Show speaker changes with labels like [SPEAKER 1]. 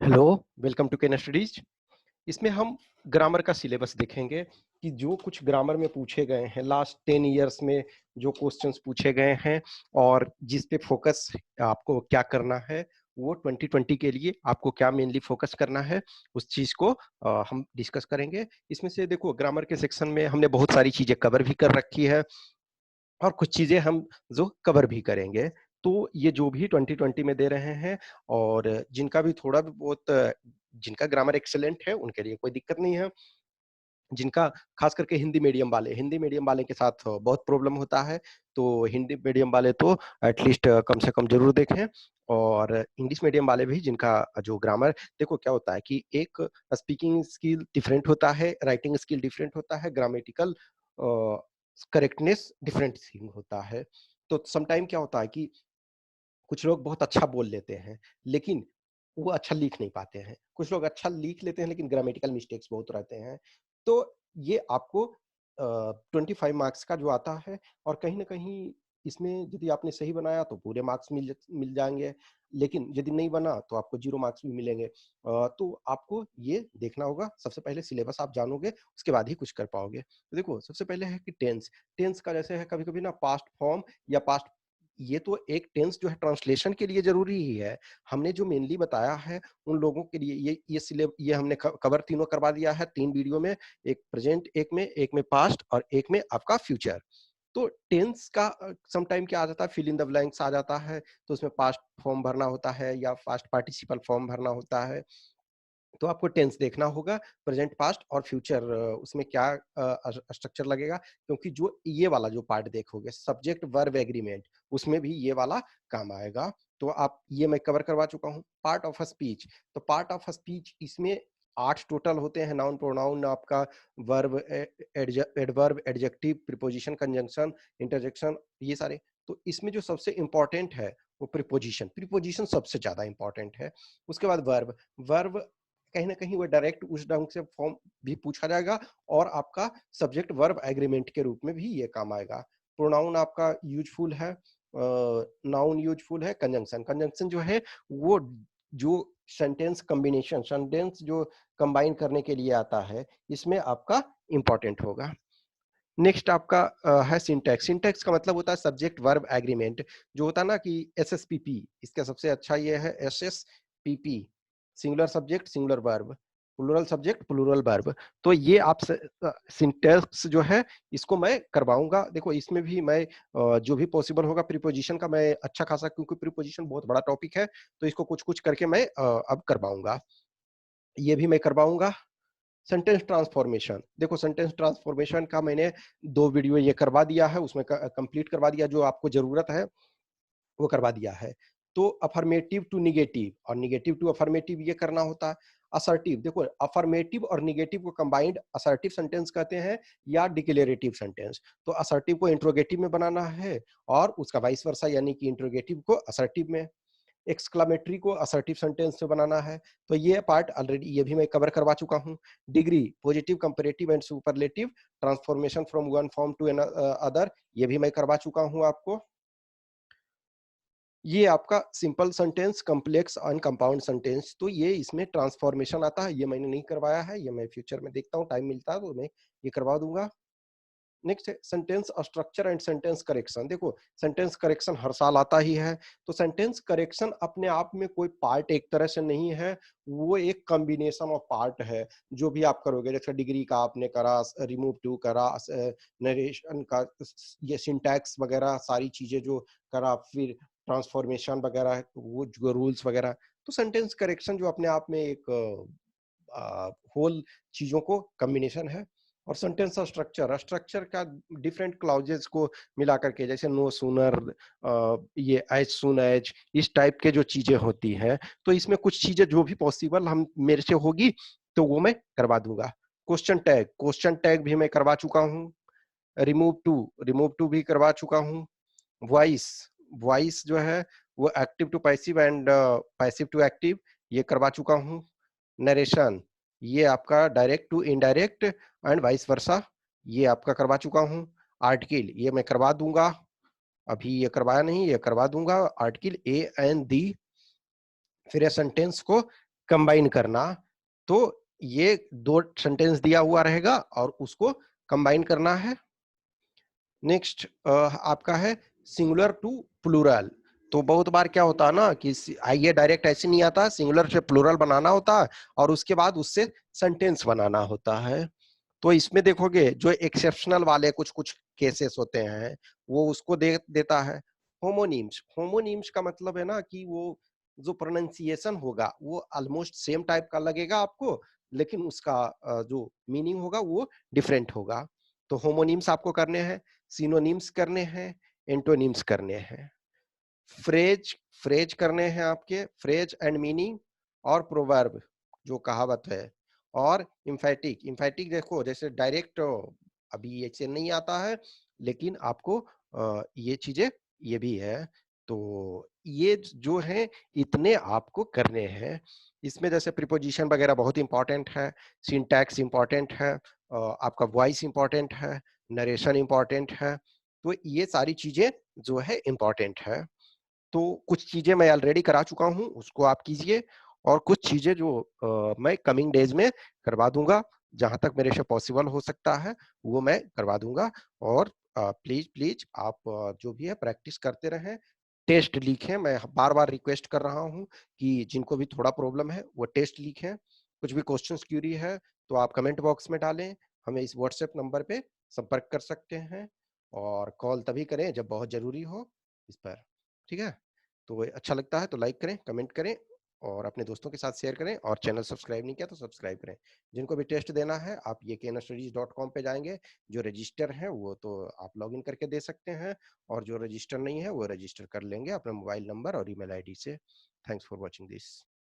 [SPEAKER 1] Hello, welcome to Ken studies. इसमें हम grammar का सिलेबस देखेंगे कि जो कुछ ग्रामर में पूछे गए हैं लास्ट 10 इयर्स में, जो क्वेश्चंस पूछे गए हैं और जिस पे फोकस आपको क्या करना है, वो 2020 के लिए आपको क्या मेनली फोकस करना है, उस चीज को हम डिस्कस करेंगे। इसमें से देखो, ग्रामर के सेक्शन में हमने बहुत सारी चीजें कवर भी कर रखी है और कुछ चीजें हम जो कवर भी करेंगे। तो ये जो भी 2020 में दे रहे हैं और जिनका भी थोड़ा भी बहुत जिनका ग्रामर एक्सेलेंट है उनके लिए कोई दिक्कत नहीं है। जिनका खास करके हिंदी मीडियम वाले के साथ बहुत प्रॉब्लम होता है, तो हिंदी मीडियम वाले तो एटलीस्ट कम से कम जरूर देखें। और इंग्लिश मीडियम वाले भी, जिनका जो ग्रामर, देखो क्या होता है कि एक स्पीकिंग स्किल डिफरेंट होता है, राइटिंग स्किल डिफरेंट होता है, ग्रामेटिकल करेक्टनेस डिफरेंट थिंग होता है। तो समटाइम क्या होता है कि कुछ लोग बहुत अच्छा बोल लेते हैं, लेकिन वो अच्छा लिख नहीं पाते हैं। कुछ लोग अच्छा लिख लेते हैं, लेकिन ग्रामेटिकल मिस्टेक्स बहुत रहते हैं। तो ये आपको 25 मार्क्स का जो आता है, और कहीं न कहीं इसमें यदि आपने सही बनाया तो पूरे मार्क्स मिल जाएँगे, लेकिन यदि नहीं बना तो आपको 0 मार्क्स भी मिलेंगे। तो आपको ये देखना होगा, सबसे पहले सिलेबस आप जानोगे, उसके बाद ही कुछ कर पाओगे। तो देखो, सबसे पहले है कि टेंस। टेंस का जैसे है, कभी-कभी ना पास्ट फॉर्म या पास्ट, ये तो एक टेंस जो है ट्रांसलेशन के लिए ज़रूरी ही है। हमने जो मेनली बताया है उन लोगों के लिए, ये हमने कवर तीनों करवा दिया है 3 वीडियो में, एक प्रेजेंट, एक में पास्ट और एक में आपका फ्यूचर। तो टेंस का सम टाइम क्या आ जाता है, फिल इन द ब्लैंक्स आ जाता है, तो उसमें पास्ट फॉर्म भरना होता है या पास्ट पार्टिसिपल फॉर्म भरना होता है। तो आपको टेंस देखना होगा, प्रेजेंट, पास्ट और फ्यूचर, उसमें क्या स्ट्रक्चर लगेगा, क्योंकि जो ये वाला जो पार्ट देखोगे, सब्जेक्ट वर्ब एग्रीमेंट, उसमें भी ये वाला काम आएगा। तो आप, ये मैं कवर करवा चुका हूँ। पार्ट ऑफ अ स्पीच, तो पार्ट ऑफ अ स्पीच इसमें 8 टोटल होते हैं। नाउन, प्रोनाउन, आपका verb, adverb, adjective, preposition, conjunction, interjection, ये सारे। तो इसमें जो सबसे इंपॉर्टेंट है वो प्रीपोजिशन, प्रीपोजिशन सबसे ज्यादा इंपॉर्टेंट है। उसके बाद वर्ब। वर्ब कहीं न कहीं वो डायरेक्ट उस ढंग से फॉर्म भी पूछा जाएगा, और आपका सब्जेक्ट वर्ब एग्रीमेंट के रूप में भी ये काम आएगा। प्रोनाउन आपका यूज़फुल है, नाउन यूज़फुल है, कंजंक्शन, कंजंक्शन जो है वो जो सेंटेंस जो कंबाइन करने के लिए आता है, इसमें आपका इम्पोर्टेंट होगा। नेक्स्ट आपका है सिंटैक्स। सिंटैक्स का मतलब होता है सब्जेक्ट वर्ब एग्रीमेंट, जो होता है ना कि एसएसपीपी, इसका सबसे अच्छा ये है SSPP, singular subject singular verb, plural subject plural verb. तो ये आप सिंटैक्स जो है, इसको मैं करवाऊंगा। देखो, इसमें भी मैं जो भी पॉसिबल होगा प्रीपोजिशन का मैं अच्छा खासा, क्योंकि प्रीपोजिशन बहुत बड़ा टॉपिक है, तो इसको कुछ कुछ करके मैं अब करवाऊंगा, ये भी मैं करवाऊंगा। सेंटेंस ट्रांसफॉर्मेशन, देखो सेंटेंस ट्रांसफॉर्मेशन का मैंने 2 वीडियो ये करवा दिया है, उसमें कंप्लीट करवा दिया, जो आपको जरूरत है वो करवा दिया है। तो अफर्मेटिव टू निगेटिव और निगेटिव टू अफर्मेटिव ये करना होता है। असर्टिव, देखो अफर्मेटिव और निगेटिव को कंबाइंड असर्टिव सेंटेंस कहते हैं या डिक्लेरेटिव सेंटेंस। तो असर्टिव को इंट्रोगेटिव में बनाना है और उसका वाइस वर्सा, यानी कि इंट्रोगेटिव को असर्टिव में, एक्सक्लामेटरी को असर्टिव सेंटेंस में बनाना है। तो ये पार्ट ऑलरेडी ये भी मैं कवर करवा चुका हूँ। Degree, positive, comparative and superlative, transformation from one form to other, ये भी मैं करवा चुका हूँ आपको। ये आपका simple sentence, complex and compound sentence, तो ये इसमें ट्रांसफॉर्मेशन आता है, ये मैंने नहीं करवाया है, ये मैं फ्यूचर में देखता हूँ, टाइम मिलता है तो मैं ये करवा दूंगा। नेक्स्ट है sentence structure and sentence correction. देखो, सेंटेंस करेक्शन हर साल आता ही है, तो सेंटेंस करेक्शन अपने आप में कोई पार्ट एक तरह से नहीं है, वो एक कॉम्बिनेशन ऑफ पार्ट है। जो भी आप करोगे, जैसे डिग्री का आपने करा, रिमूव टू करा, नरेशन का, ये सिंटैक्स वगैरह सारी चीजें जो करा, फिर ट्रांसफॉर्मेशन वगैरह, वो जो रूल्स वगैरह, तो सेंटेंस करेक्शन जो अपने आप में एक होल चीजों को कॉम्बिनेशन है। और सेंटेंस स्ट्रक्चर, स्ट्रक्चर का डिफरेंट क्लाउजेस को मिला करके, जैसे नो सूनर, ये एज सून एज, इस टाइप के जो चीजें होती हैं, तो इसमें कुछ चीजें जो भी पॉसिबल हम मेरे से होगी तो वो मैं करवा दूंगा। क्वेश्चन टैग भी मैं करवा चुका हूँ। रिमूव टू भी करवा चुका हूँ। वॉइस, वॉइस जो है वो active to passive and passive to active, ये करवा चुका हूँ। नरेशन, ये आपका direct to indirect and vice versa, ये आपका करवा चुका हूँ। आर्टिकल, ये मैं करवा दूंगा, अभी ये करवाया नहीं, ये करवा दूंगा। आर्टिकल ए एंड दी, फिर सेंटेंस को कंबाइन करना। तो ये दो सेंटेंस दिया हुआ रहेगा और उसको कंबाइन करना है। नेक्स्ट आपका है सिंगुलर टू प्लूरल। तो बहुत बार क्या होता है ना कि आइए डायरेक्ट ऐसे नहीं आता, सिंगुलर से प्लूरल बनाना होता है और उसके बाद उससे सेंटेंस बनाना होता है। तो इसमें देखोगे जो एक्सेप्शनल वाले कुछ कुछ केसेस होते हैं वो उसको दे देता है। होमोनिम्स, होमोनिम्स का मतलब है ना कि वो जो प्रोनाउंसिएशन होगा वो ऑलमोस्ट सेम टाइप का लगेगा आपको, लेकिन उसका जो मीनिंग होगा वो डिफरेंट होगा। तो होमोनिम्स आपको करने हैं, सिनोनिम्स करने हैं, एंटोनिम्स करने हैं। फ्रेज, फ्रेज करने हैं आपके, फ्रेज एंड मीनिंग, और प्रोवर्ब जो कहावत है, और इम्फेटिक। इम्फेटिक देखो जैसे डायरेक्ट अभी ऐसे नहीं आता है, लेकिन आपको ये चीजें ये भी है। तो ये जो है इतने आपको करने हैं। इसमें जैसे प्रीपोजिशन वगैरह बहुत इंपॉर्टेंट है, सिंटैक्स इंपॉर्टेंट है, आपका वॉइस इंपॉर्टेंट है, नरेशन इंपॉर्टेंट है। तो ये सारी चीजें जो है इंपॉर्टेंट है। तो कुछ चीजें मैं ऑलरेडी करा चुका हूं, उसको आप कीजिए, और कुछ चीजें जो मैं कमिंग डेज में करवा दूंगा, जहां तक मेरे से पॉसिबल हो सकता है वो मैं करवा दूंगा। और प्लीज प्लीज आप जो भी है प्रैक्टिस करते रहें, टेस्ट लिखें। मैं बार बार रिक्वेस्ट कर रहा हूं कि जिनको भी थोड़ा प्रॉब्लम है वो टेस्ट लिखें। कुछ भी क्वेश्चन क्यूरी है तो आप कमेंट बॉक्स में डालें, हमें इस व्हाट्सएप नंबर पे संपर्क कर सकते हैं, और कॉल तभी करें जब बहुत जरूरी हो इस पर। ठीक है, तो अच्छा लगता है तो लाइक करें, कमेंट करें, और अपने दोस्तों के साथ शेयर करें, और चैनल सब्सक्राइब नहीं किया तो सब्सक्राइब करें। जिनको भी टेस्ट देना है आप ये knstudies.com पे जाएंगे, जो रजिस्टर है वो तो आप लॉगिन करके दे सकते हैं, और जो रजिस्टर नहीं है वो रजिस्टर कर लेंगे अपने मोबाइल नंबर और ईमेल आईडी से। Thanks for watching this.